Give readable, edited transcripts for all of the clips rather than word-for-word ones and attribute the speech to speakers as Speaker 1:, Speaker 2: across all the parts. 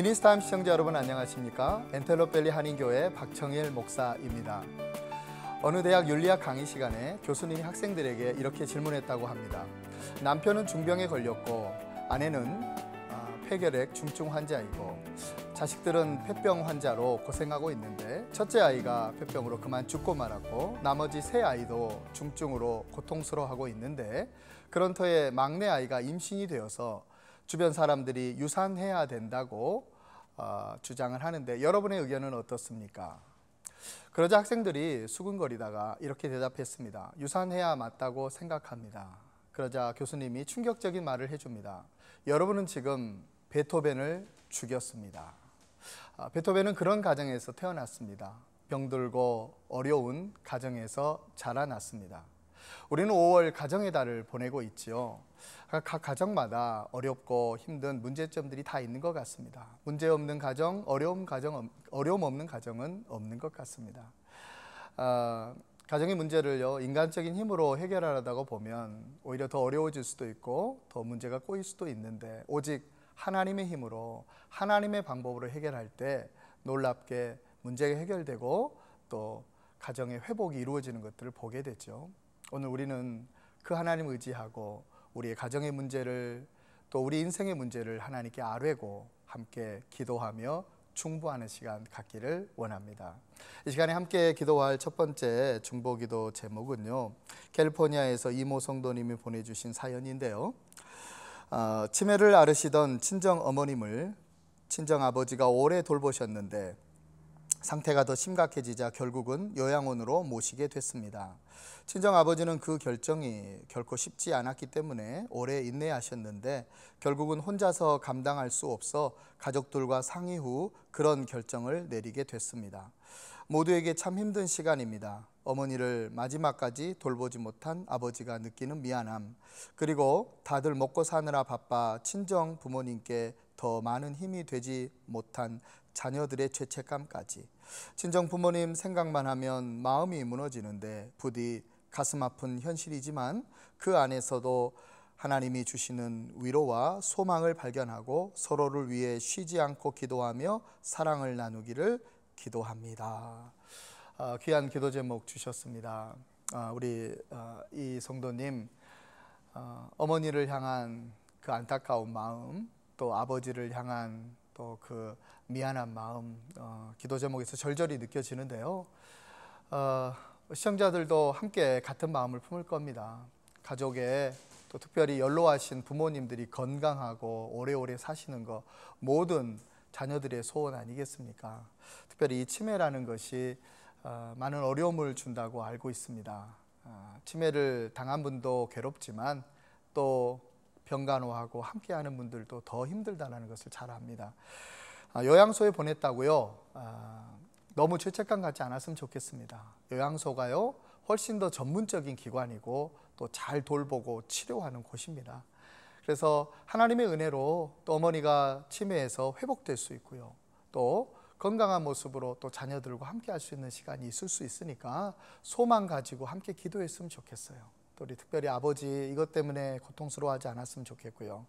Speaker 1: 비니스타임 시청자 여러분 안녕하십니까? 엔텔로밸리 한인교회 박청일 목사입니다. 어느 대학 윤리학 강의 시간에 교수님이 학생들에게 이렇게 질문했다고 합니다. 남편은 중병에 걸렸고 아내는 폐결핵 중증 환자이고 자식들은 폐병 환자로 고생하고 있는데 첫째 아이가 폐병으로 그만 죽고 말았고 나머지 세 아이도 중증으로 고통스러워하고 있는데 그런 터에 막내 아이가 임신이 되어서 주변 사람들이 유산해야 된다고 주장을 하는데 여러분의 의견은 어떻습니까? 그러자 학생들이 수근거리다가 이렇게 대답했습니다. 유산해야 맞다고 생각합니다. 그러자 교수님이 충격적인 말을 해줍니다. 여러분은 지금 베토벤을 죽였습니다. 베토벤은 그런 가정에서 태어났습니다. 병들고 어려운 가정에서 자라났습니다. 우리는 5월 가정의 달을 보내고 있지요. 각 가정마다 어렵고 힘든 문제점들이 다 있는 것 같습니다. 문제 없는 가정, 어려움 없는 가정은 없는 것 같습니다. 가정의 문제를요, 인간적인 힘으로 해결하려다가 보면 오히려 더 어려워질 수도 있고 더 문제가 꼬일 수도 있는데 오직 하나님의 힘으로 하나님의 방법으로 해결할 때 놀랍게 문제가 해결되고 또 가정의 회복이 이루어지는 것들을 보게 되죠. 오늘 우리는 그 하나님 의지하고 우리의 가정의 문제를 또 우리 인생의 문제를 하나님께 아뢰고 함께 기도하며 중보하는 시간 갖기를 원합니다. 이 시간에 함께 기도할 첫 번째 중보기도 제목은요, 캘리포니아에서 이모 성도님이 보내주신 사연인데요. 치매를 앓으시던 친정 어머님을 친정 아버지가 오래 돌보셨는데 상태가 더 심각해지자 결국은 요양원으로 모시게 됐습니다. 친정 아버지는 그 결정이 결코 쉽지 않았기 때문에 오래 인내하셨는데 결국은 혼자서 감당할 수 없어 가족들과 상의 후 그런 결정을 내리게 됐습니다. 모두에게 참 힘든 시간입니다. 어머니를 마지막까지 돌보지 못한 아버지가 느끼는 미안함, 그리고 다들 먹고 사느라 바빠 친정 부모님께 더 많은 힘이 되지 못한 자녀들의 죄책감까지. 친정 부모님 생각만 하면 마음이 무너지는데 부디 가슴 아픈 현실이지만 그 안에서도 하나님이 주시는 위로와 소망을 발견하고 서로를 위해 쉬지 않고 기도하며 사랑을 나누기를 기도합니다. 귀한 기도 제목 주셨습니다. 우리 이 성도님, 어머니를 향한 그 안타까운 마음, 또 아버지를 향한 또 그 미안한 마음, 기도 제목에서 절절히 느껴지는데요. 시청자들도 함께 같은 마음을 품을 겁니다. 가족에 또 특별히 연로하신 부모님들이 건강하고 오래오래 사시는 것, 모든 자녀들의 소원 아니겠습니까? 특별히 이 치매라는 것이 많은 어려움을 준다고 알고 있습니다. 치매를 당한 분도 괴롭지만 또 병간호하고 함께하는 분들도 더 힘들다는 것을 잘 압니다. 요양소에 보냈다고요? 너무 죄책감 갖지 않았으면 좋겠습니다. 요양소가요, 훨씬 더 전문적인 기관이고 또 잘 돌보고 치료하는 곳입니다. 그래서 하나님의 은혜로 또 어머니가 치매에서 회복될 수 있고요, 또 건강한 모습으로 또 자녀들과 함께 할 수 있는 시간이 있을 수 있으니까 소망 가지고 함께 기도했으면 좋겠어요. 또 우리 특별히 아버지 이것 때문에 고통스러워하지 않았으면 좋겠고요.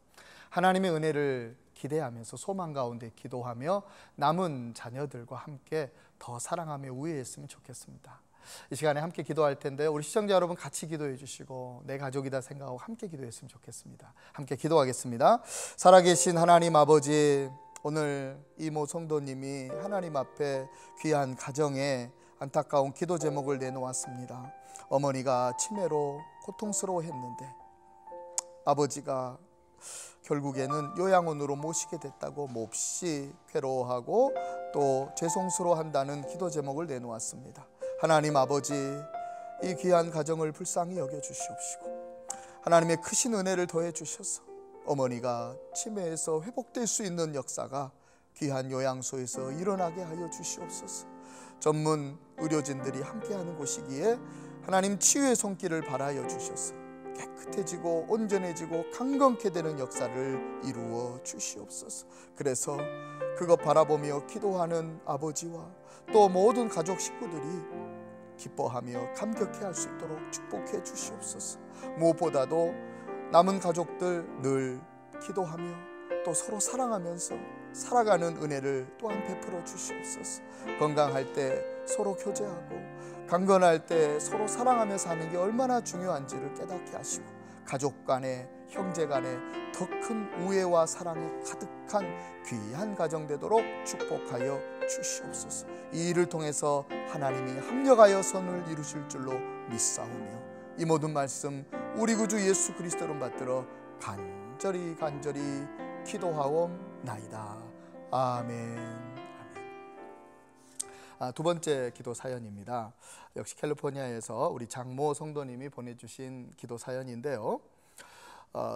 Speaker 1: 하나님의 은혜를 기대하면서 소망 가운데 기도하며 남은 자녀들과 함께 더 사랑하며 우애했으면 좋겠습니다. 이 시간에 함께 기도할 텐데요, 우리 시청자 여러분 같이 기도해 주시고 내 가족이다 생각하고 함께 기도했으면 좋겠습니다. 함께 기도하겠습니다. 살아계신 하나님 아버지, 오늘 이모 성도님이 하나님 앞에 귀한 가정에 안타까운 기도 제목을 내놓았습니다. 어머니가 치매로 고통스러워했는데 아버지가 결국에는 요양원으로 모시게 됐다고 몹시 괴로워하고 또 죄송스러워한다는 기도 제목을 내놓았습니다. 하나님 아버지, 이 귀한 가정을 불쌍히 여겨주시옵시고 하나님의 크신 은혜를 더해 주셔서 어머니가 치매에서 회복될 수 있는 역사가 귀한 요양소에서 일어나게 하여 주시옵소서. 전문 의료진들이 함께하는 곳이기에 하나님 치유의 손길을 발하여 주셔서 깨끗해지고 온전해지고 강건케 되는 역사를 이루어 주시옵소서. 그래서 그것 바라보며 기도하는 아버지와 또 모든 가족 식구들이 기뻐하며 감격해할 수 있도록 축복해 주시옵소서. 무엇보다도 남은 가족들 늘 기도하며 또 서로 사랑하면서 살아가는 은혜를 또한 베풀어 주시옵소서. 건강할 때 서로 교제하고 강건할 때 서로 사랑하며 사는 게 얼마나 중요한지를 깨닫게 하시고 가족 간에 형제 간에 더 큰 우애와 사랑이 가득한 귀한 가정 되도록 축복하여 주시옵소서. 이 일을 통해서 하나님이 합력하여 선을 이루실 줄로 믿사오며 이 모든 말씀 우리 구주 예수 그리스도로 받들어 간절히 기도하옵나이다. 아멘. 두 번째 기도 사연입니다. 역시 캘리포니아에서 우리 장모 성도님이 보내주신 기도 사연인데요.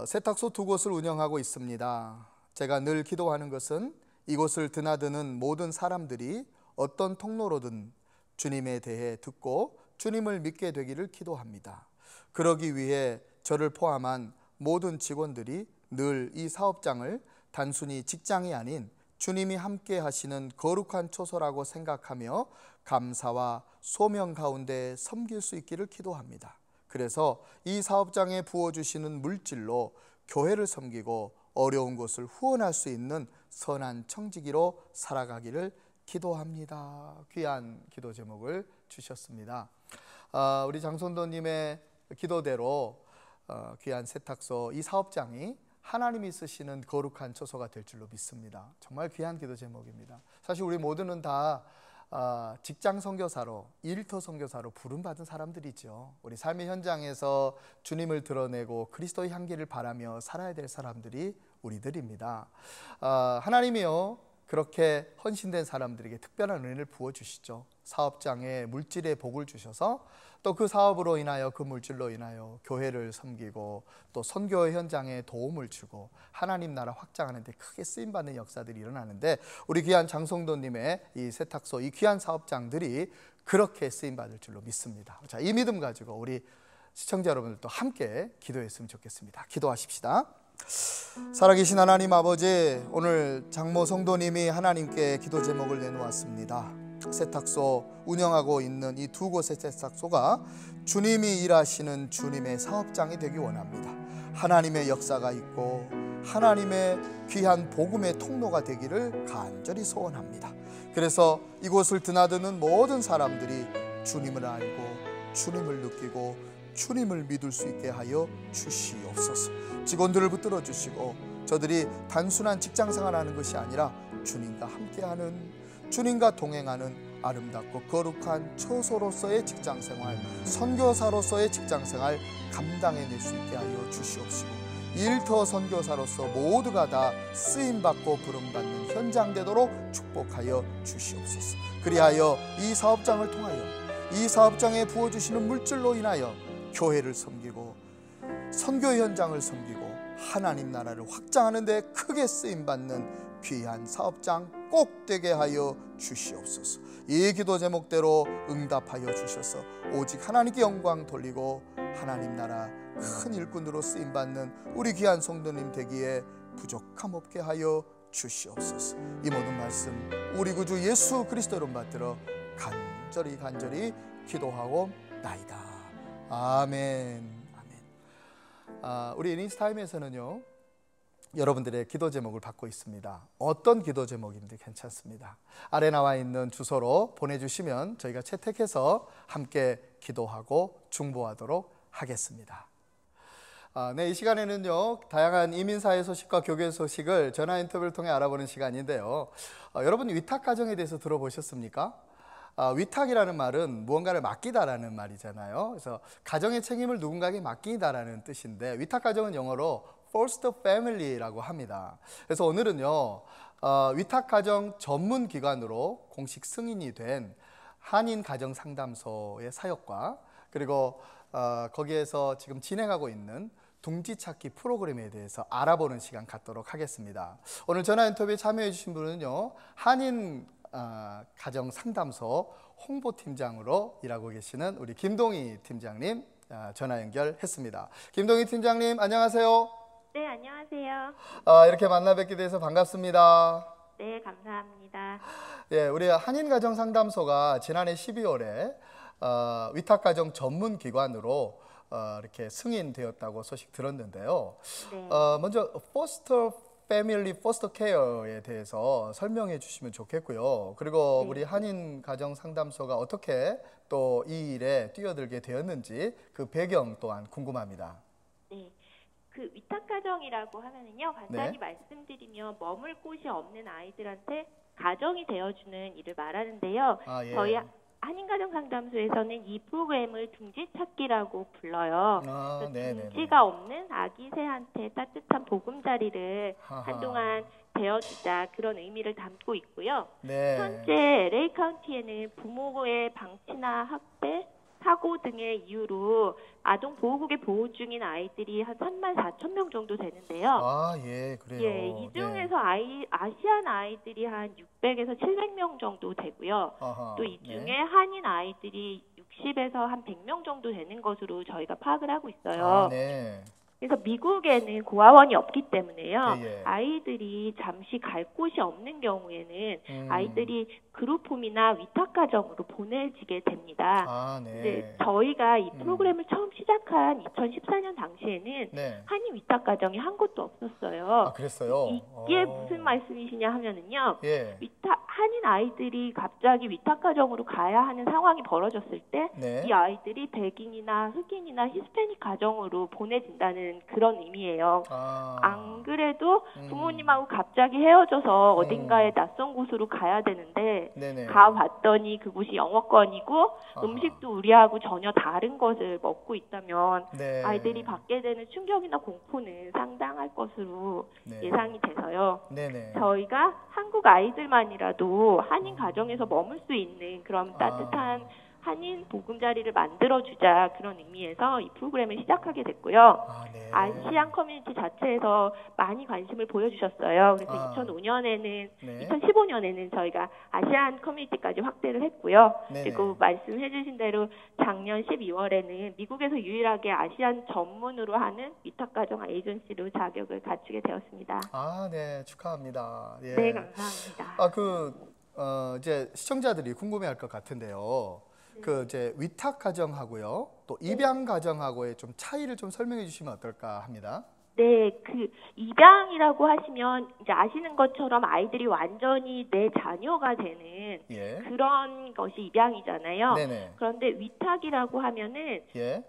Speaker 1: 세탁소 2곳을 운영하고 있습니다. 제가 늘 기도하는 것은 이곳을 드나드는 모든 사람들이 어떤 통로로든 주님에 대해 듣고 주님을 믿게 되기를 기도합니다. 그러기 위해 저를 포함한 모든 직원들이 늘 이 사업장을 단순히 직장이 아닌 주님이 함께 하시는 거룩한 초소라고 생각하며 감사와 소명 가운데 섬길 수 있기를 기도합니다. 그래서 이 사업장에 부어주시는 물질로 교회를 섬기고 어려운 곳을 후원할 수 있는 선한 청지기로 살아가기를 기도합니다. 귀한 기도 제목을 주셨습니다. 우리 장선도님의 기도대로 귀한 세탁소 이 사업장이 하나님이 쓰시는 거룩한 처소가 될 줄로 믿습니다. 정말 귀한 기도 제목입니다. 사실 우리 모두는 다 직장 선교사로, 일터 선교사로 부름받은 사람들이죠. 우리 삶의 현장에서 주님을 드러내고 그리스도의 향기를 바라며 살아야 될 사람들이 우리들입니다. 하나님이요 그렇게 헌신된 사람들에게 특별한 은혜를 부어주시죠. 사업장에 물질의 복을 주셔서 또 그 사업으로 인하여 그 물질로 인하여 교회를 섬기고 또 선교 현장에 도움을 주고 하나님 나라 확장하는 데 크게 쓰임받는 역사들이 일어나는데 우리 귀한 장성도님의 이 세탁소 이 귀한 사업장들이 그렇게 쓰임받을 줄로 믿습니다. 자, 이 믿음 가지고 우리 시청자 여러분들도 함께 기도했으면 좋겠습니다. 기도하십시다. 살아계신 하나님 아버지, 오늘 장모 성도님이 하나님께 기도 제목을 내놓았습니다. 세탁소 운영하고 있는 이 2곳의 세탁소가 주님이 일하시는 주님의 사업장이 되기 원합니다. 하나님의 역사가 있고 하나님의 귀한 복음의 통로가 되기를 간절히 소원합니다. 그래서 이곳을 드나드는 모든 사람들이 주님을 알고 주님을 느끼고 주님을 믿을 수 있게 하여 주시옵소서. 직원들을 붙들어 주시고 저들이 단순한 직장생활하는 것이 아니라 주님과 함께하는, 주님과 동행하는 아름답고 거룩한 처소로서의 직장생활, 선교사로서의 직장생활 감당해낼 수 있게 하여 주시옵시고 일터 선교사로서 모두가 다 쓰임받고 부름받는 현장 되도록 축복하여 주시옵소서. 그리하여 이 사업장을 통하여 이 사업장에 부어주시는 물질로 인하여 교회를 섬기고 선교 현장을 섬기고 하나님 나라를 확장하는 데 크게 쓰임받는 귀한 사업장 꼭 되게 하여 주시옵소서. 이 기도 제목대로 응답하여 주셔서 오직 하나님께 영광 돌리고 하나님 나라 큰 일꾼으로 쓰임받는 우리 귀한 성도님 되기에 부족함 없게 하여 주시옵소서. 이 모든 말씀 우리 구주 예수 그리스도 이름 받들어 간절히 기도하고 나이다. 아멘. 우리 이닝스타임에서는요 여러분들의 기도 제목을 받고 있습니다. 어떤 기도 제목인지 괜찮습니다. 아래 나와 있는 주소로 보내주시면 저희가 채택해서 함께 기도하고 중보하도록 하겠습니다. 네, 이 시간에는요 다양한 이민사회 소식과 교회 소식을 전화 인터뷰를 통해 알아보는 시간인데요. 여러분 위탁 가정에 대해서 들어보셨습니까? 위탁이라는 말은 무언가를 맡기다라는 말이잖아요. 그래서 가정의 책임을 누군가에게 맡기다라는 뜻인데 위탁 가정은 영어로 foster family라고 합니다. 그래서 오늘은요 위탁 가정 전문 기관으로 공식 승인이 된 한인 가정 상담소의 사역과 그리고 거기에서 지금 진행하고 있는 둥지 찾기 프로그램에 대해서 알아보는 시간 갖도록 하겠습니다. 오늘 전화 인터뷰에 참여해 주신 분은요 한인 가정 상담소 홍보팀장으로 일하고 계시는 우리 김동희 팀장님 전화 연결했습니다. 김동희 팀장님 안녕하세요.
Speaker 2: 네, 안녕하세요.
Speaker 1: 이렇게 만나 뵙게 돼서 반갑습니다.
Speaker 2: 네, 감사합니다.
Speaker 1: 예, 우리 한인 가정 상담소가 지난해 12월에 위탁 가정 전문 기관으로 이렇게 승인되었다고 소식 들었는데요.
Speaker 2: 네.
Speaker 1: 먼저 foster 패밀리 포스터 케어에 대해서 설명해 주시면 좋겠고요. 그리고 우리 한인 가정 상담소가 어떻게 또 이 일에 뛰어들게 되었는지 그 배경 또한 궁금합니다.
Speaker 2: 네. 그 위탁가정이라고 하면은요, 간단히
Speaker 1: 네.
Speaker 2: 말씀드리면 머물 곳이 없는 아이들한테 가정이 되어주는 일을 말하는데요.
Speaker 1: 아, 예.
Speaker 2: 저희 한인가정상담소에서는 이 프로그램을 둥지 찾기라고 불러요.
Speaker 1: 아, 네, 네, 네.
Speaker 2: 둥지가 없는 아기 새한테 따뜻한 보금자리를
Speaker 1: 하하.
Speaker 2: 한동안 되어주자 그런 의미를 담고 있고요.
Speaker 1: 네.
Speaker 2: 현재 LA 카운티에는 부모의 방치나 학대, 사고 등의 이유로 아동 보호국에 보호 중인 아이들이 한 34,000명 정도 되는데요.
Speaker 1: 아, 예, 그래요.
Speaker 2: 예, 이 중에서 아시안 아이들이 한 600에서 700명 정도 되고요.
Speaker 1: 아하,
Speaker 2: 또 이 중에
Speaker 1: 네.
Speaker 2: 한인 아이들이 60에서 한 100명 정도 되는 것으로 저희가 파악을 하고 있어요.
Speaker 1: 아, 네.
Speaker 2: 그래서 미국에는 고아원이 없기 때문에요.
Speaker 1: 예, 예.
Speaker 2: 아이들이 잠시 갈 곳이 없는 경우에는
Speaker 1: 음.
Speaker 2: 아이들이 그룹홈이나 위탁가정으로 보내지게 됩니다.
Speaker 1: 아,
Speaker 2: 근데
Speaker 1: 네.
Speaker 2: 저희가 이 프로그램을 처음 시작한 2014년 당시에는
Speaker 1: 네.
Speaker 2: 한인 위탁가정이 한 곳도
Speaker 1: 아,
Speaker 2: 없었어요.
Speaker 1: 그랬어요?
Speaker 2: 이게
Speaker 1: 어.
Speaker 2: 무슨 말씀이시냐 하면은요.
Speaker 1: 예.
Speaker 2: 한인 아이들이 갑자기 위탁가정으로 가야 하는 상황이 벌어졌을 때
Speaker 1: 네.
Speaker 2: 이 아이들이 백인이나 흑인이나 히스패닉 가정으로 보내진다는 그런 의미예요.
Speaker 1: 아.
Speaker 2: 안 그래도 부모님하고 갑자기 헤어져서 어딘가에 낯선 곳으로 가야 되는데
Speaker 1: 네네.
Speaker 2: 가봤더니 그곳이 영어권이고
Speaker 1: 아하.
Speaker 2: 음식도 우리하고 전혀 다른 것을 먹고 있다면
Speaker 1: 네.
Speaker 2: 아이들이 받게 되는 충격이나 공포는 상당할 것으로
Speaker 1: 네.
Speaker 2: 예상이 돼서요.
Speaker 1: 네네.
Speaker 2: 저희가 한국 아이들만이라도 한인 가정에서 머물 수 있는 그런
Speaker 1: 아.
Speaker 2: 따뜻한 한인 보금자리를 만들어주자 그런 의미에서 이 프로그램을 시작하게 됐고요.
Speaker 1: 아, 네.
Speaker 2: 아시안 커뮤니티 자체에서 많이 관심을 보여주셨어요. 그래서
Speaker 1: 아.
Speaker 2: 2005년에는
Speaker 1: 네.
Speaker 2: 2015년에는 저희가 아시안 커뮤니티까지 확대를 했고요.
Speaker 1: 네네.
Speaker 2: 그리고 말씀해주신 대로 작년 12월에는 미국에서 유일하게 아시안 전문으로 하는 위탁가정 에이전시로 자격을 갖추게 되었습니다.
Speaker 1: 아, 네. 축하합니다. 예.
Speaker 2: 네, 감사합니다.
Speaker 1: 이제 시청자들이 궁금해할 것 같은데요. 그 이제 위탁 가정하고요, 또 입양 가정하고의 좀 차이를 좀 설명해 주시면 어떨까 합니다.
Speaker 2: 네, 그 입양이라고 하시면 이제 아시는 것처럼 아이들이 완전히 내 자녀가 되는
Speaker 1: 예.
Speaker 2: 그런 것이 입양이잖아요.
Speaker 1: 네네.
Speaker 2: 그런데 위탁이라고 하면은
Speaker 1: 예.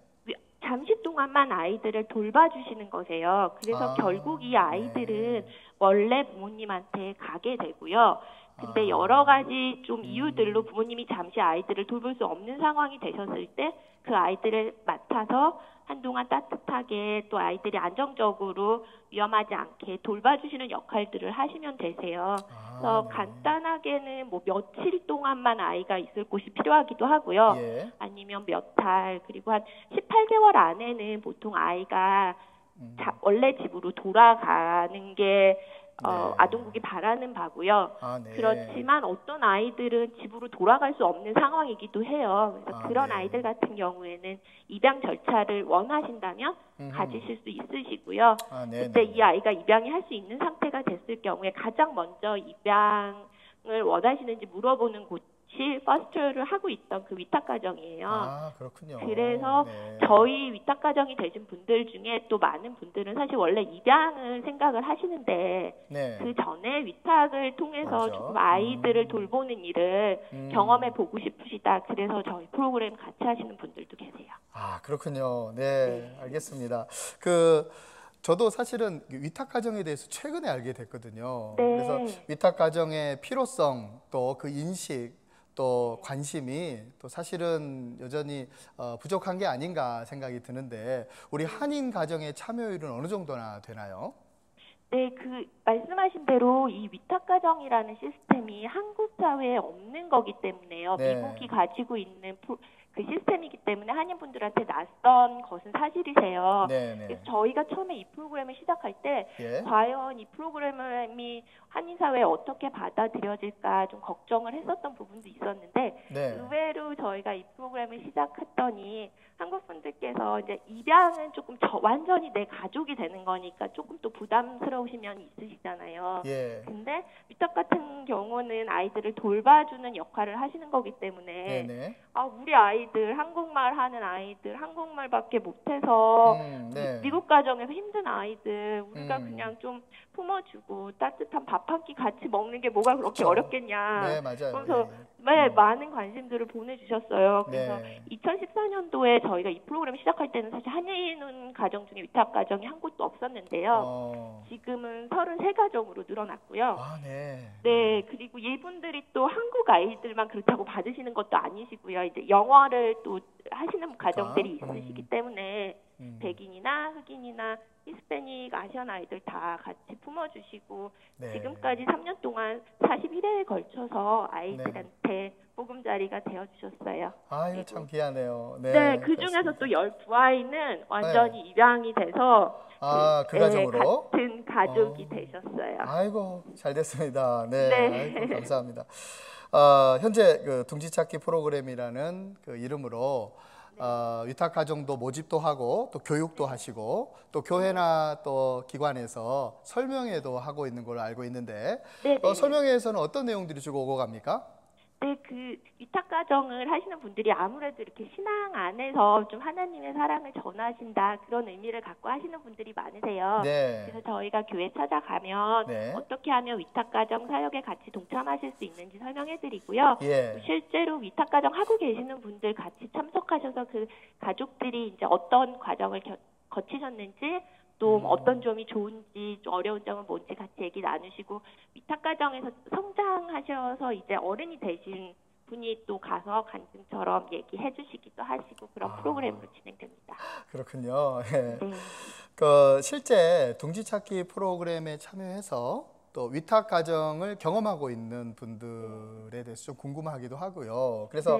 Speaker 2: 잠시 동안만 아이들을 돌봐주시는 거세요. 그래서
Speaker 1: 아,
Speaker 2: 결국 이 아이들은
Speaker 1: 네.
Speaker 2: 원래 부모님한테 가게 되고요. 근데
Speaker 1: 아.
Speaker 2: 여러 가지 좀 이유들로 부모님이 잠시 아이들을 돌볼 수 없는 상황이 되셨을 때 그 아이들을 맡아서 한동안 따뜻하게 또 아이들이 안정적으로 위험하지 않게 돌봐주시는 역할들을 하시면 되세요. 그래서
Speaker 1: 네.
Speaker 2: 간단하게는 뭐 며칠 동안만 아이가 있을 곳이 필요하기도 하고요.
Speaker 1: 예.
Speaker 2: 아니면 몇 달, 그리고 한 18개월 안에는 보통 아이가 원래 집으로 돌아가는 게
Speaker 1: 네.
Speaker 2: 아동국이 바라는 바고요.
Speaker 1: 아, 네.
Speaker 2: 그렇지만 어떤 아이들은 집으로 돌아갈 수 없는 상황이기도 해요. 그래서 그런
Speaker 1: 네.
Speaker 2: 아이들 같은 경우에는 입양 절차를 원하신다면 가지실 수 있으시고요.
Speaker 1: 아, 네.
Speaker 2: 그때 이 아이가 입양이 할 수 있는 상태가 됐을 경우에 가장 먼저 입양을 원하시는지 물어보는 곳이 퍼스트를 하고 있던 그 위탁가정이에요.
Speaker 1: 아, 그렇군요.
Speaker 2: 그래서
Speaker 1: 네.
Speaker 2: 저희 위탁가정이 되신 분들 중에 또 많은 분들은 사실 원래 입양을 생각을 하시는데
Speaker 1: 네.
Speaker 2: 그 전에 위탁을 통해서
Speaker 1: 맞죠.
Speaker 2: 조금 아이들을 돌보는 일을 경험해 보고 싶으시다. 그래서 저희 프로그램 같이 하시는 분들도 계세요.
Speaker 1: 아, 그렇군요. 네, 알겠습니다. 저도 사실은 위탁 가정에 대해서 최근에 알게 됐거든요.
Speaker 2: 네.
Speaker 1: 그래서 위탁 가정의 필요성, 또 그 인식, 또 관심이 또 사실은 여전히 부족한 게 아닌가 생각이 드는데, 우리 한인 가정의 참여율은 어느 정도나 되나요?
Speaker 2: 네, 그 말씀하신 대로 이 위탁가정이라는 시스템이 한국 사회에 없는 거기 때문에요.
Speaker 1: 네.
Speaker 2: 미국이 가지고 있는 그 시스템이기 때문에 한인분들한테 낯선 것은 사실이세요.
Speaker 1: 네,
Speaker 2: 그래서 저희가 처음에 이 프로그램을 시작할 때
Speaker 1: 예.
Speaker 2: 과연 이 프로그램이 한인 사회에 어떻게 받아들여질까 좀 걱정을 했었던 부분도 있었는데
Speaker 1: 네.
Speaker 2: 의외로 저희가 이 프로그램을 시작했더니 한국 분들께서 이제 입양은 조금 완전히 내 가족이 되는 거니까 조금 또 부담스러우신 면이 있으시잖아요.
Speaker 1: 예.
Speaker 2: 근데 위탁 같은 경우는 아이들을 돌봐주는 역할을 하시는 거기 때문에
Speaker 1: 네네.
Speaker 2: 우리 아이들 한국말 하는 아이들, 한국말밖에 못해서
Speaker 1: 네.
Speaker 2: 미국 가정에서 힘든 아이들 우리가 그냥 좀 품어주고 따뜻한 밥 한 끼 같이 먹는 게 뭐가 그렇게
Speaker 1: 그쵸.
Speaker 2: 어렵겠냐.
Speaker 1: 네, 맞아요.
Speaker 2: 그래서
Speaker 1: 예.
Speaker 2: 많은 관심들을 보내주셨어요. 그래서
Speaker 1: 네.
Speaker 2: 2014년도에 저희가 이 프로그램 시작할 때는 사실 한인 가정 중에 위탁 가정이 한 곳도 없었는데요. 지금은 33가정으로 늘어났고요.
Speaker 1: 아, 네.
Speaker 2: 네, 그리고 이분들이 또 한국 아이들만 그렇다고 받으시는 것도 아니시고요. 이제 영어를 또 하시는 가정들이 있으시기 때문에 백인이나 흑인이나 히스패닉, 아시안 아이들 다 같이 품어주시고
Speaker 1: 네.
Speaker 2: 지금까지 3년 동안 41회에 걸쳐서 아이들한테 보금자리가 되어주셨어요.
Speaker 1: 아, 이거 참 귀하네요. 네,
Speaker 2: 네, 그 중에서 또 12아이는 완전히 입양이 돼서
Speaker 1: 그 가정으로?
Speaker 2: 같은 가족이 되셨어요.
Speaker 1: 아이고, 잘 됐습니다. 네,
Speaker 2: 네.
Speaker 1: 아이고, 감사합니다. 현재 그 둥지찾기 프로그램이라는 그 이름으로 위탁 가정도 모집도 하고 또 교육도 하시고 또 교회나 또 기관에서 설명회도 하고 있는 걸로 알고 있는데 설명회에서는 어떤 내용들이 주로 오고 갑니까?
Speaker 2: 네, 그 위탁 가정을 하시는 분들이 아무래도 이렇게 신앙 안에서 좀 하나님의 사랑을 전하신다 그런 의미를 갖고 하시는 분들이 많으세요.
Speaker 1: 네.
Speaker 2: 그래서 저희가 교회 찾아가면 어떻게 하면 위탁 가정 사역에 같이 동참하실 수 있는지 설명해드리고요.
Speaker 1: 예.
Speaker 2: 실제로 위탁 가정 하고 계시는 분들 같이 참석하셔서 그 가족들이 이제 어떤 과정을 거치셨는지 또 어떤 점이 좋은지 좀 어려운 점은 뭔지 같이 얘기 나누시고 위탁 가정에서 성장하셔서 이제 어른이 되신 분이 또 가서 간증처럼 얘기해 주시기도 하시고 그런 프로그램으로 진행됩니다.
Speaker 1: 그렇군요. 네. 그 실제 둥지찾기 프로그램에 참여해서 또 위탁 가정을 경험하고 있는 분들에 대해서 좀 궁금하기도 하고요. 그래서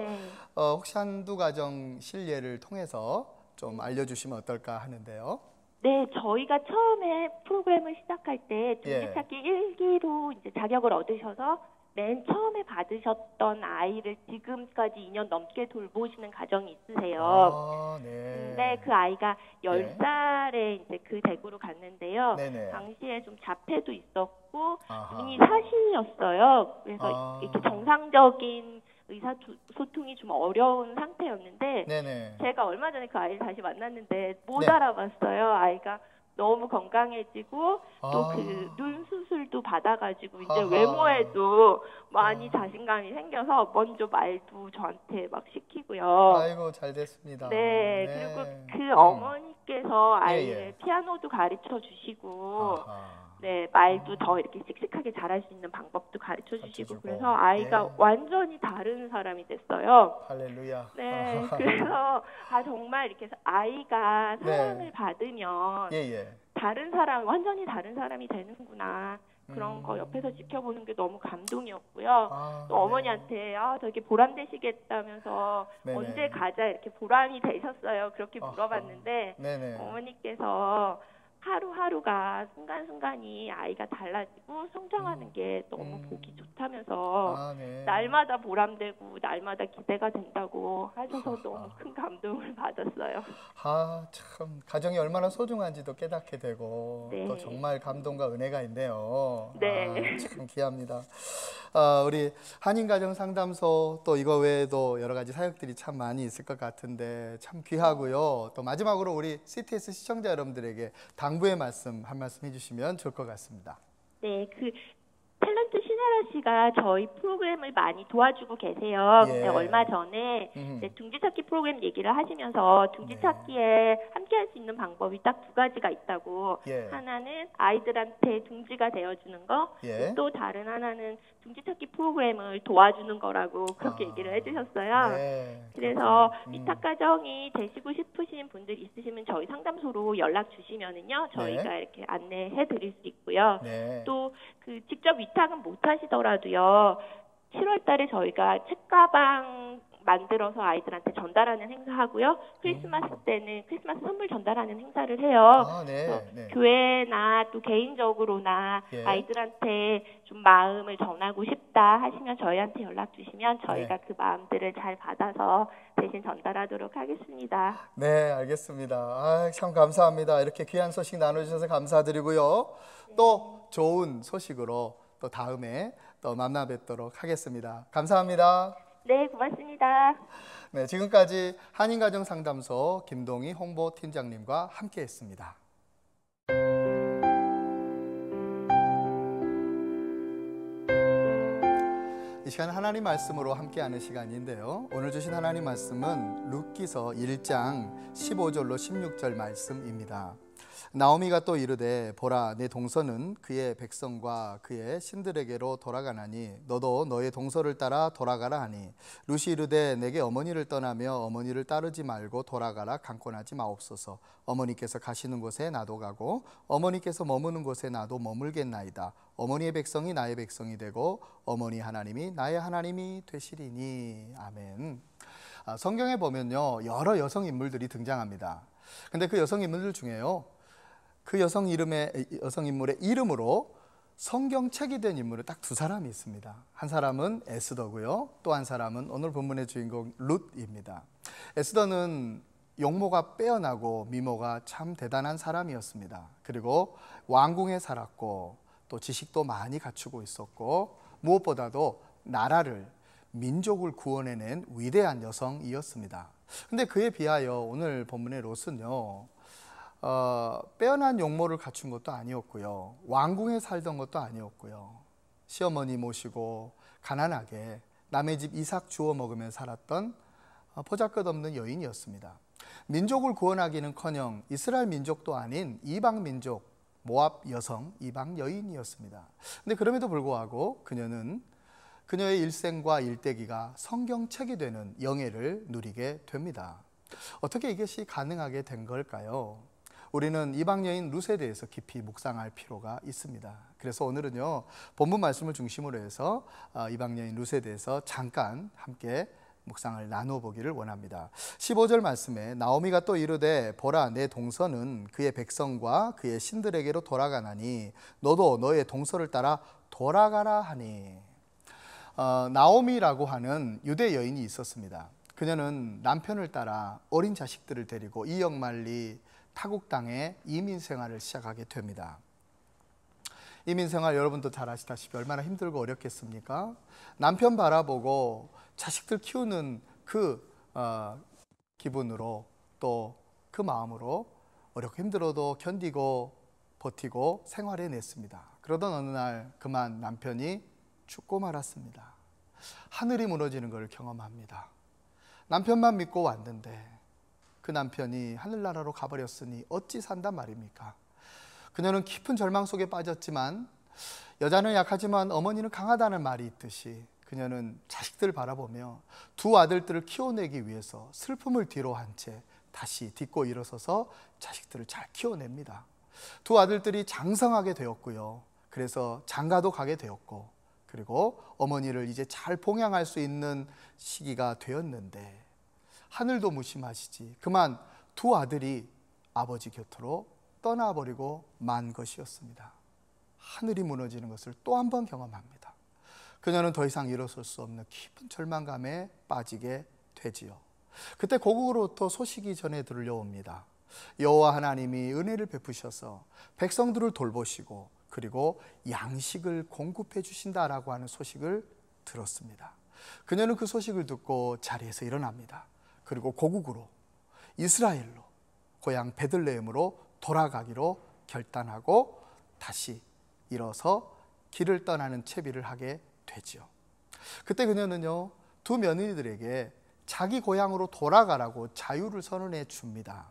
Speaker 1: 혹시 한두 가정 실례를 통해서 좀 알려주시면 어떨까 하는데요.
Speaker 2: 네, 저희가 처음에 프로그램을 시작할 때 둥지찾기 1기로 이제 자격을 얻으셔서 맨 처음에 받으셨던 아이를 지금까지 2년 넘게 돌보시는 가정이 있으세요. 근데 그 아이가 10살에 이제 그 대구로 갔는데요. 당시에 좀 자폐도 있었고 눈이 사시였어요. 그래서 이렇게 정상적인 의사소통이 좀 어려운 상태였는데 제가 얼마 전에 그 아이를 다시 만났는데 못 알아봤어요. 아이가 너무 건강해지고 또 그 눈 수술도 받아가지고 이제 외모에도 많이 자신감이 생겨서 먼저 말도 저한테 막 시키고요.
Speaker 1: 아이고, 잘 됐습니다.
Speaker 2: 네, 그리고 그 어머니께서 아이를 피아노도 가르쳐 주시고 네, 말도 더 이렇게 씩씩하게 잘할 수 있는 방법도 가르쳐 주시고 그래서 아이가 완전히 다른 사람이 됐어요.
Speaker 1: 할렐루야.
Speaker 2: 네, 그래서 정말 이렇게 아이가 사랑을 받으면 다른 사람, 완전히 다른 사람이 되는구나. 그런 거 옆에서 지켜보는 게 너무 감동이었고요. 또 어머니한테 되게 보람되시겠다면서 언제 가자 이렇게 보람이 되셨어요. 그렇게 물어봤는데 어머니께서 하루하루가 순간순간이 아이가 달라지고 성장하는 게 너무 보기 좋다면서 날마다 보람되고 날마다 기대가 된다고 하셔서 너무 큰 감동을 받았어요.
Speaker 1: 참 가정이 얼마나 소중한지도 깨닫게 되고 또 정말 감동과 은혜가 있네요. 참 귀합니다. 우리 한인가정상담소 또 이거 외에도 여러 가지 사역들이 참 많이 있을 것 같은데 참 귀하고요. 또 마지막으로 우리 CTS 시청자 여러분들에게 당부의 말씀 한 말씀 해주시면 좋을 것 같습니다.
Speaker 2: 네, 그 탤런트 신하라 씨가 저희 프로그램을 많이 도와주고 계세요. 근데 얼마 전에 둥지찾기 프로그램 얘기를 하시면서 둥지찾기에 함께할 수 있는 방법이 딱 두 가지가 있다고. 하나는 아이들한테 둥지가 되어주는 거, 또 다른 하나는 둥지찾기 프로그램을 도와주는 거라고 그렇게 얘기를 해주셨어요. 그래서 위탁 가정이 되시고 싶으신 분들 있으시면 저희 상담소로 연락 주시면은요 저희가 이렇게 안내해 드릴 수 있고요. 또 그 직접 위탁은 못 하시더라도요 7월 달에 저희가 책가방 만들어서 아이들한테 전달하는 행사하고요. 크리스마스 때는 크리스마스 선물 전달하는 행사를 해요. 교회나 또 개인적으로나 아이들한테 좀 마음을 전하고 싶다 하시면 저희한테 연락 주시면 저희가 그 마음들을 잘 받아서 대신 전달하도록 하겠습니다.
Speaker 1: 네, 알겠습니다. 참 감사합니다. 이렇게 귀한 소식 나눠주셔서 감사드리고요. 또 좋은 소식으로 또 다음에 또 만나 뵙도록 하겠습니다. 감사합니다.
Speaker 2: 네, 고맙습니다.
Speaker 1: 네, 지금까지 한인가정상담소 김동희 홍보팀장님과 함께했습니다. 이 시간 하나님 말씀으로 함께하는 시간인데요. 오늘 주신 하나님 말씀은 룻기서 1장 15절로 16절 말씀입니다. 나오미가 또 이르되 보라 내 동서는 그의 백성과 그의 신들에게로 돌아가나니 너도 너의 동서를 따라 돌아가라 하니 룻이 이르되 내게 어머니를 떠나며 어머니를 따르지 말고 돌아가라 강권하지 마옵소서. 어머니께서 가시는 곳에 나도 가고 어머니께서 머무는 곳에 나도 머물겠나이다. 어머니의 백성이 나의 백성이 되고 어머니 하나님이 나의 하나님이 되시리니. 아멘. 성경에 보면요 여러 여성 인물들이 등장합니다. 근데 그 여성 인물들 중에요 그 여성 인물의 이름으로 성경책이 된 인물은 딱 두 사람이 있습니다. 한 사람은 에스더고요. 또 한 사람은 오늘 본문의 주인공 룻입니다. 에스더는 용모가 빼어나고 미모가 참 대단한 사람이었습니다. 그리고 왕궁에 살았고 또 지식도 많이 갖추고 있었고 무엇보다도 나라를 민족을 구원해낸 위대한 여성이었습니다. 근데 그에 비하여 오늘 본문의 롯은요 빼어난 용모를 갖춘 것도 아니었고요 왕궁에 살던 것도 아니었고요 시어머니 모시고 가난하게 남의 집 이삭 주워 먹으며 살았던 보잘것없는 여인이었습니다. 민족을 구원하기는커녕 이스라엘 민족도 아닌 이방 민족 모압 여성 이방 여인이었습니다. 근데 그럼에도 불구하고 그녀의 일생과 일대기가 성경책이 되는 영예를 누리게 됩니다. 어떻게 이것이 가능하게 된 걸까요? 우리는 이방 여인 룻에 대해서 깊이 묵상할 필요가 있습니다. 그래서 오늘은요 본문 말씀을 중심으로 해서 이방 여인 룻에 대해서 잠깐 함께 묵상을 나눠보기를 원합니다. 15절 말씀에 나오미가 또 이르되 보라 내 동서는 그의 백성과 그의 신들에게로 돌아가나니 너도 너의 동서를 따라 돌아가라 하니. 나오미라고 하는 유대 여인이 있었습니다. 그녀는 남편을 따라 어린 자식들을 데리고 이역만리 타국 땅에 이민 생활을 시작하게 됩니다. 이민 생활 여러분도 잘 아시다시피 얼마나 힘들고 어렵겠습니까? 남편 바라보고 자식들 키우는 그 기분으로 또 그 마음으로 어렵고 힘들어도 견디고 버티고 생활해냈습니다. 그러던 어느 날 그만 남편이 죽고 말았습니다. 하늘이 무너지는 것을 경험합니다. 남편만 믿고 왔는데 그 남편이 하늘나라로 가버렸으니 어찌 산단 말입니까? 그녀는 깊은 절망 속에 빠졌지만 여자는 약하지만 어머니는 강하다는 말이 있듯이 그녀는 자식들을 바라보며 두 아들들을 키워내기 위해서 슬픔을 뒤로 한 채 다시 딛고 일어서서 자식들을 잘 키워냅니다. 두 아들들이 장성하게 되었고요. 그래서 장가도 가게 되었고 그리고 어머니를 이제 잘 봉양할 수 있는 시기가 되었는데 하늘도 무심하시지 그만 두 아들이 아버지 곁으로 떠나버리고 만 것이었습니다. 하늘이 무너지는 것을 또 한 번 경험합니다. 그녀는 더 이상 일어설 수 없는 깊은 절망감에 빠지게 되지요. 그때 고국으로부터 소식이 전해 들려옵니다. 여호와 하나님이 은혜를 베푸셔서 백성들을 돌보시고 그리고 양식을 공급해 주신다라고 하는 소식을 들었습니다. 그녀는 그 소식을 듣고 자리에서 일어납니다. 그리고 고국으로 이스라엘로 고향 베들레헴으로 돌아가기로 결단하고 다시 일어서 길을 떠나는 채비를 하게 되죠. 그때 그녀는요 두 며느리들에게 자기 고향으로 돌아가라고 자유를 선언해 줍니다.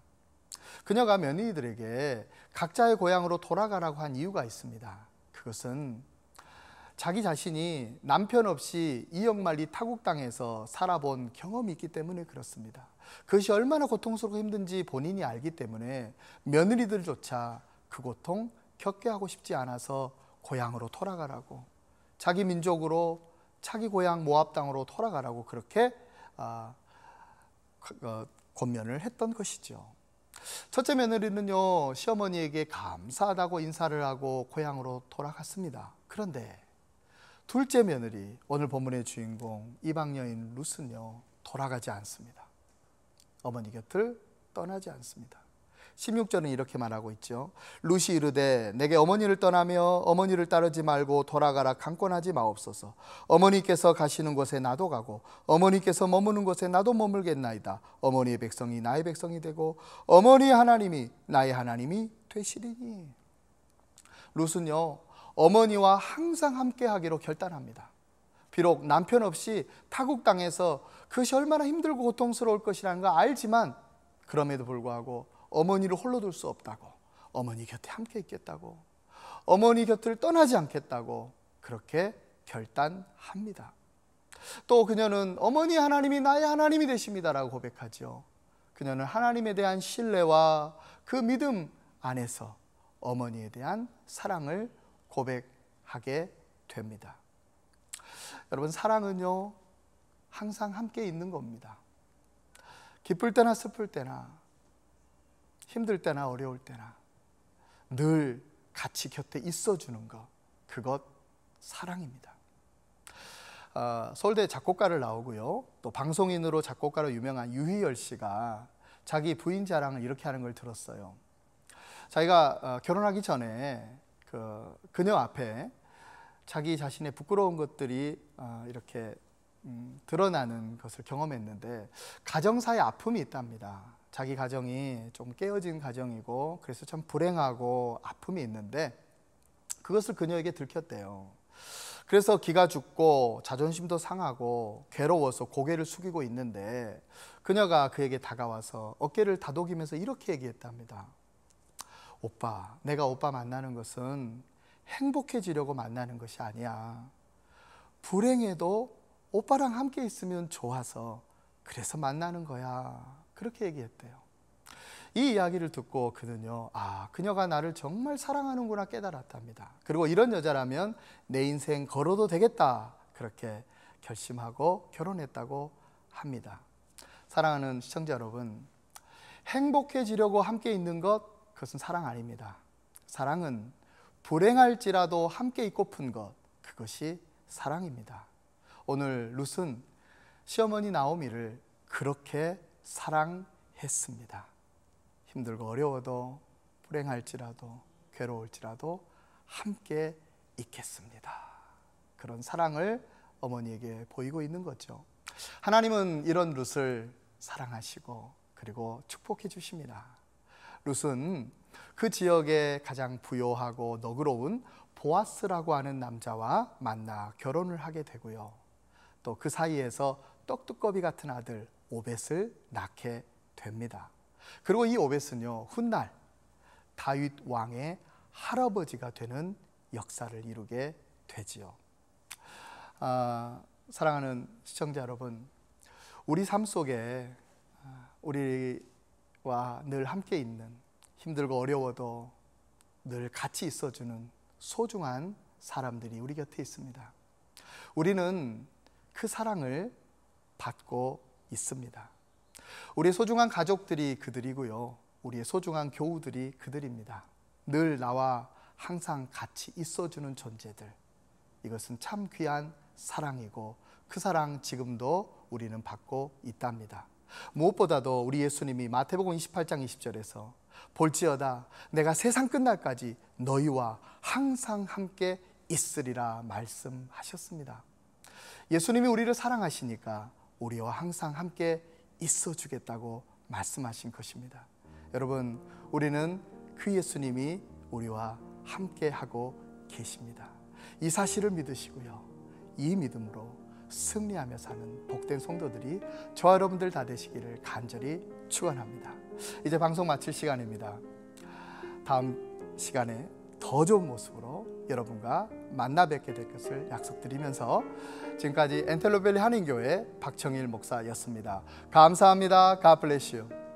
Speaker 1: 그녀가 며느리들에게 각자의 고향으로 돌아가라고 한 이유가 있습니다. 그것은 자기 자신이 남편 없이 이역만리 타국 땅에서 살아본 경험이 있기 때문에 그렇습니다. 그것이 얼마나 고통스럽고 힘든지 본인이 알기 때문에 며느리들조차 그 고통 겪게 하고 싶지 않아서 고향으로 돌아가라고 자기 민족으로 자기 고향 모압 땅으로 돌아가라고 그렇게 권면을 했던 것이죠. 첫째 며느리는요 시어머니에게 감사하다고 인사를 하고 고향으로 돌아갔습니다. 그런데 둘째 며느리 오늘 본문의 주인공 이방 여인 룻은요 돌아가지 않습니다. 어머니 곁을 떠나지 않습니다. 16절은 이렇게 말하고 있죠. 룻이 이르되 내게 어머니를 떠나며 어머니를 따르지 말고 돌아가라 강권하지 마옵소서. 어머니께서 가시는 곳에 나도 가고 어머니께서 머무는 곳에 나도 머물겠나이다. 어머니의 백성이 나의 백성이 되고 어머니의 하나님이 나의 하나님이 되시리니. 룻은요, 어머니와 항상 함께 하기로 결단합니다. 비록 남편 없이 타국 땅에서 그것이 얼마나 힘들고 고통스러울 것이라는 걸 알지만 그럼에도 불구하고 어머니를 홀로 둘 수 없다고, 어머니 곁에 함께 있겠다고, 어머니 곁을 떠나지 않겠다고 그렇게 결단합니다. 또 그녀는 어머니 하나님이 나의 하나님이 되십니다라고 고백하죠. 그녀는 하나님에 대한 신뢰와 그 믿음 안에서 어머니에 대한 사랑을 고백하게 됩니다. 여러분, 사랑은요 항상 함께 있는 겁니다. 기쁠 때나 슬플 때나 힘들 때나 어려울 때나 늘 같이 곁에 있어주는 것, 그것 사랑입니다. 서울대 작곡가를 나오고요, 또 방송인으로 작곡가로 유명한 유희열 씨가 자기 부인 자랑을 이렇게 하는 걸 들었어요. 자기가 결혼하기 전에 그녀 앞에 자기 자신의 부끄러운 것들이 이렇게 드러나는 것을 경험했는데 가정사의 아픔이 있답니다. 자기 가정이 좀 깨어진 가정이고 그래서 참 불행하고 아픔이 있는데 그것을 그녀에게 들켰대요. 그래서 기가 죽고 자존심도 상하고 괴로워서 고개를 숙이고 있는데 그녀가 그에게 다가와서 어깨를 다독이면서 이렇게 얘기했답니다. 오빠, 내가 오빠 만나는 것은 행복해지려고 만나는 것이 아니야. 불행해도 오빠랑 함께 있으면 좋아서 그래서 만나는 거야. 그렇게 얘기했대요. 이 이야기를 듣고 그는요, 그녀가 나를 정말 사랑하는구나 깨달았답니다. 그리고 이런 여자라면 내 인생 걸어도 되겠다, 그렇게 결심하고 결혼했다고 합니다. 사랑하는 시청자 여러분, 행복해지려고 함께 있는 것, 그것은 사랑 아닙니다. 사랑은 불행할지라도 함께 있고픈 것, 그것이 사랑입니다. 오늘 룻은 시어머니 나오미를 그렇게 사랑했습니다. 힘들고 어려워도 불행할지라도 괴로울지라도 함께 있겠습니다. 그런 사랑을 어머니에게 보이고 있는 거죠. 하나님은 이런 룻을 사랑하시고 그리고 축복해 주십니다. 룻은 그 지역에 가장 부요하고 너그러운 보아스라고 하는 남자와 만나 결혼을 하게 되고요. 또 그 사이에서 떡두꺼비 같은 아들 오벳을 낳게 됩니다. 그리고 이 오벳은요, 훗날 다윗 왕의 할아버지가 되는 역사를 이루게 되지요. 사랑하는 시청자 여러분, 우리 삶 속에 우리와 늘 함께 있는, 힘들고 어려워도 늘 같이 있어주는 소중한 사람들이 우리 곁에 있습니다. 우리는 그 사랑을 받고 있습니다. 우리의 소중한 가족들이 그들이고요, 우리의 소중한 교우들이 그들입니다. 늘 나와 항상 같이 있어주는 존재들, 이것은 참 귀한 사랑이고 그 사랑 지금도 우리는 받고 있답니다. 무엇보다도 우리 예수님이 마태복음 28장 20절에서 볼지어다 내가 세상 끝날까지 너희와 항상 함께 있으리라 말씀하셨습니다. 예수님이 우리를 사랑하시니까 우리와 항상 함께 있어 주겠다고 말씀하신 것입니다. 여러분, 우리는 그 예수님이 우리와 함께 하고 계십니다. 이 사실을 믿으시고요, 이 믿음으로 승리하며 사는 복된 성도들이 저와 여러분들 다 되시기를 간절히 축원합니다. 이제 방송 마칠 시간입니다. 다음 시간에 더 좋은 모습으로 여러분과 만나 뵙게 될 것을 약속드리면서 지금까지 엔텔로밸리 한인교회 박청일 목사였습니다. 감사합니다. God bless you.